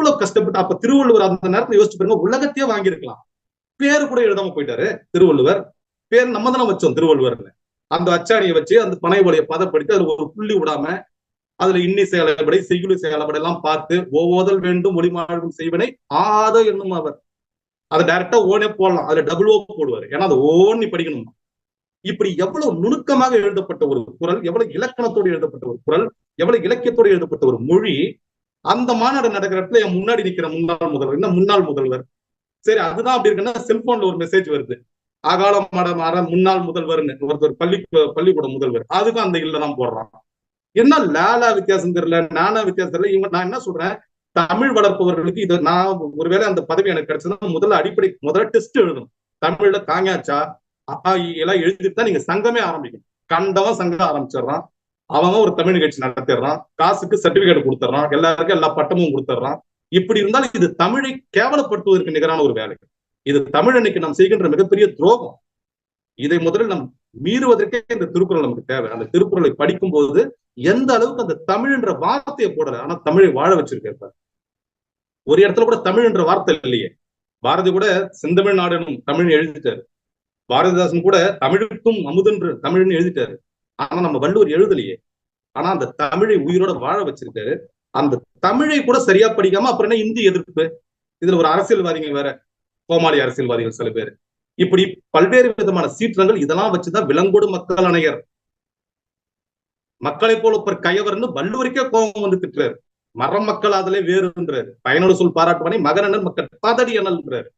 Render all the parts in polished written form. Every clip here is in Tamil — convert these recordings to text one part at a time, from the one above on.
எவ்வளவு கஷ்டப்பட்டு. அப்ப திருவள்ளுவர் அந்த நேரத்துல யோசிச்சு பாருங்க, உலகத்தையே வாங்கியிருக்கலாம், பேரு கூட எழுதாம போயிட்டாரு திருவள்ளுவர். பேர் நம்ம தானே வச்சோம் திருவள்ளுவர்ல. அந்த அச்சாணியை வச்சு அந்த பனை ஓலையை பதப்படுத்தி அதுல ஒரு புள்ளி விடாம அதுல இன்னி செயலபடை செய்யுளி செயலபடை எல்லாம் பார்த்து ஒவ்வோதல் வேண்டும் ஒளிமாழ்வும் செய்வனை ஆத என்னும் அவர். அதை டைரக்டா ஓனே போடலாம், அதுல டபுள் ஓ போடுவாரு, ஏன்னா அதை ஓனி படிக்கணும். இப்படி எவ்வளவு நுணுக்கமாக எழுதப்பட்ட ஒரு குரல், எவ்வளவு இலக்கணத்தோடு எழுதப்பட்ட ஒரு குரல், எவ்வளவு இலக்கியத்தோடு எழுதப்பட்ட ஒரு மொழி. அந்த மாநாடு நடக்கிற இடத்துல என் முன்னாடி நிக்கிற முன்னாள் முதல்வர், என்ன முன்னாள் முதல்வர், சரி அதுதான் அப்படி இருக்குன்னா செல்போன்ல ஒரு மெசேஜ் வருது, அகால மாற முன்னாள் முதல்வர்னு ஒருத்தர் பள்ளிக்கூட முதல்வர், அதுக்கும் அந்த இல்லதான் போடுறான். என்ன லாலா வித்தியாசம் தெரியல, நானா வித்தியாசம் தெரியல. இவங்க நான் என்ன சொல்றேன், தமிழ் வளர்ப்பவர்களுக்கு இது நான் ஒருவேளை அந்த பதவி எனக்கு கிடைச்சதுன்னா முதல்ல டெஸ்ட் எழுதணும். தமிழ்ல காங்காச்சா எல்லாம் எழுதிட்டு தான் நீங்க சங்கமே ஆரம்பிக்கணும். கண்டவன் சங்கம் ஆரம்பிச்சிடறான், அவங்க ஒரு தமிழ் நிகழ்ச்சி நடத்திடுறான், காசுக்கு சர்டிபிகேட் கொடுத்துட்றான், எல்லாருக்கும் எல்லா பட்டமும் கொடுத்துட்றான். இப்படி இருந்தாலும் இது தமிழை கேவலப்படுத்துவதற்கு நிகரான ஒரு வேலை. இது தமிழனுக்கு நாம் செய்கின்ற மிகப்பெரிய துரோகம். இதை முதலில் நம் மீறுவதற்கே இந்த திருக்குறள் நமக்கு தேவை. அந்த திருக்குறளை படிக்கும் போது எந்த அளவுக்கு அந்த தமிழ் என்ற வார்த்தையை போடல, ஆனா தமிழை வாழ வச்சிருக்காரு. ஒரு இடத்துல கூட தமிழ் என்ற வார்த்தை இல்லையே. பாரதி கூட செந்தமிழ் நாடனும் தமிழ் எழுதிட்டாரு, பாரதிதாசன் கூட தமிழுக்கும் அமுதென்று தமிழ்னு எழுதிட்டாரு. ஆனா நம்ம வள்ளுவர் எழுதலையே. ஆனா அந்த தமிழை உயிரோட வாழ வச்சிருக்காரு. அந்த தமிழை கூட சரியா படிக்காம அப்புறம் என்ன இந்தி எதிர்ப்பு. இதுல ஒரு அரசியல்வாதிகள் வேற, கோமாளி அரசியல்வாதிகள் சில பேர், இப்படி பல்வேறு விதமான சீற்றங்கள். இதெல்லாம் வச்சுதான் விலங்கோடு மக்கள் அணையர், மக்களை போல ஒரு கயவர்னு வள்ளுவருக்கே கோபம் வந்து திட்டுறாரு. மரம் மக்கள் அதிலே வேறுன்றாரு, பயனோட சொல் பாராட்டுவனை மகனன் மக்கள் பதடி அனல்ன்றாரு.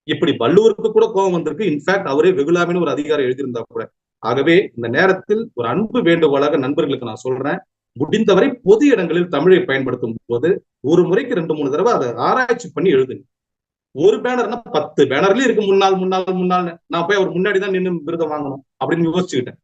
இப்படி வள்ளுவருக்கு கூட கோபம் வந்திருக்கு. இன்ஃபேக்ட் அவரே வெகுலாமின்னு ஒரு அதிகாரம் எழுதியிருந்தா கூட. ஆகவே இந்த நேரத்தில் ஒரு அன்பு வேண்டுகோளாக நண்பர்களுக்கு நான் சொல்றேன், முடிந்தவரை பொது இடங்களில் தமிழை பயன்படுத்தும் போது ஒரு முறைக்கு 2-3 தடவை அதை ஆராய்ச்சி பண்ணி எழுதுங்க. ஒரு பேனர்னா 10 பேனர்லயும் இருக்கு முன்னாள் முன்னாள் முன்னாள், நான் போய் அவர் முன்னாடிதான் நின்று விருதம் வாங்கணும் அப்படின்னு யோசிச்சுக்கிட்டேன்.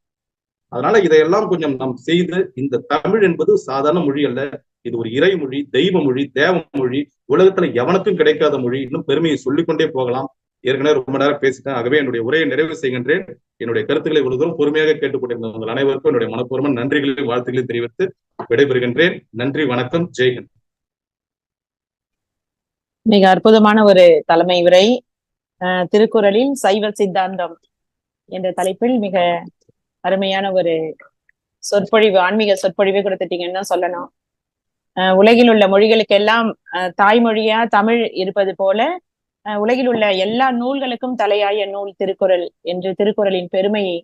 அதனால இதையெல்லாம் கொஞ்சம் நாம் செய்து, இந்த தமிழ் என்பது சாதாரண மொழி அல்ல, இது ஒரு இறைமொழி, தெய்வ மொழி, தேவ மொழி, உலகத்துல எவனுக்கும் கிடைக்காத மொழி. இன்னும் பெருமையை சொல்லிக்கொண்டே போகலாம். ஏற்கனவே ரொம்ப நேரம் பேசிட்டேன். ஆகவே என்னுடைய உரையை நிறைவு செய்கின்றேன். என்னுடைய கருத்துக்களை இவ்வளவு தூரம் பொறுமையாக கேட்டுக்கொண்டிருந்த உங்கள் அனைவருக்கும் என்னுடைய மனப்பூர்வமான நன்றிகளையும் வாழ்த்துக்களையும் தெரிவித்து விடைபெறுகின்றேன். நன்றி, வணக்கம், ஜெய்ஹிந்த். மிக அற்புதமான ஒரு தலைமை உரை. திருக்குறளில் சைவ சித்தாந்தம் என்ற தலைப்பில் மிக அருமையான ஒரு சொற்பொழிவு, ஆன்மீக சொற்பொழிவை கொடுத்துட்டீங்கன்னு தான் சொல்லணும். உலகில் உள்ள மொழிகளுக்கெல்லாம் தாய்மொழியா தமிழ் இருப்பது போல உலகில் உள்ள எல்லா நூல்களுக்கும் தலையாய நூல் திருக்குறள் என்று திருக்குறளின் பெருமையை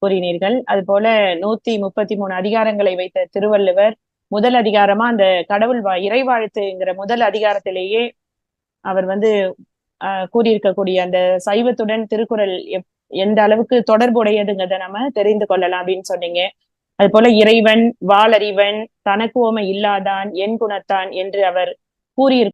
கூறினீர்கள். அது போல 133 அதிகாரங்களை வைத்த திருவள்ளுவர் முதல் அதிகாரமா அந்த கடவுள் இறைவாழ்த்துங்கிற முதல் அதிகாரத்திலேயே அவர் கூறியிருக்கக்கூடிய அந்த சைவத்துடன் திருக்குறள் எந்த அளவுக்கு தொடர்புடையதுங்கிறத நம்ம தெரிந்து கொள்ளலாம் அப்படின்னு சொன்னீங்க. அது போல இறைவன் வாளறிவன் தனக்கு ஓமை இல்லாதான் என் குணத்தான் என்று அவர் கூறியிருக்க